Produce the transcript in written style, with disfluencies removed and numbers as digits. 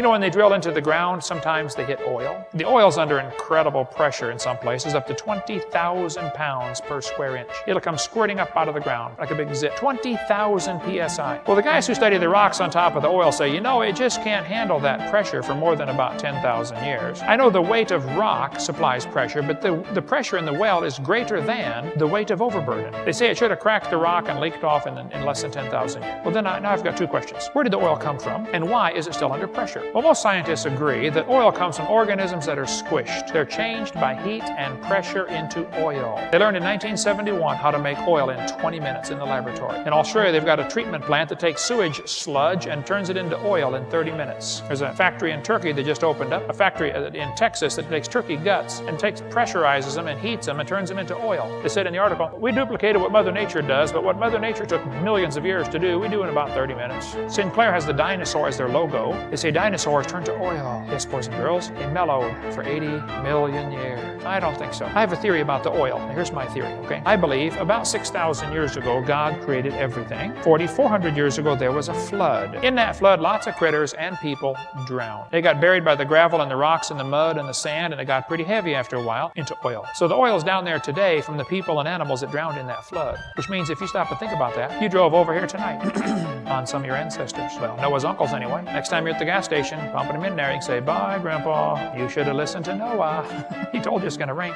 You know, when they drill into the ground, sometimes they hit oil. The oil's under incredible pressure in some places, up to 20,000 pounds per square inch. It'll come squirting up out of the ground like a big zip. 20,000 psi. Well, the guys who study the rocks on top of the oil say, you know, it just can't handle that pressure for more than about 10,000 years. I know the weight of rock supplies pressure, but the pressure in the well is greater than the weight of overburden. They say it should have cracked the rock and leaked off in less than 10,000 years. Well, then now I've got two questions. Where did the oil come from, and why is it still under pressure? Well, most scientists agree that oil comes from organisms that are squished. They're changed by heat and pressure into oil. They learned in 1971 how to make oil in 20 minutes in the laboratory. In Australia, they've got a treatment plant that takes sewage sludge and turns it into oil in 30 minutes. There's a factory in Turkey that just opened up, a factory in Texas that takes turkey guts and pressurizes them and heats them and turns them into oil. They said in the article, we duplicated what Mother Nature does, but what Mother Nature took millions of years to do, we do in about 30 minutes. Sinclair has the dinosaur as their logo. They say dinosaurs turn to oil. Yes, boys and girls, they mellowed for 80 million years. I don't think so. I have a theory about the oil. Here's my theory, okay? I believe about 6,000 years ago, God created everything. 4,400 years ago, there was a flood. In that flood, lots of critters and people drowned. They got buried by the gravel and the rocks and the mud and the sand, and it got pretty heavy after a while into oil. So the oil's down there today from the people and animals that drowned in that flood, which means if you stop and think about that, you drove over here tonight on some of your ancestors. Well, Noah's uncles anyway. Next time you're at the gas station, pumping them in there, you can say, bye, Grandpa. You should have listened to Noah. He told you it's going to rain.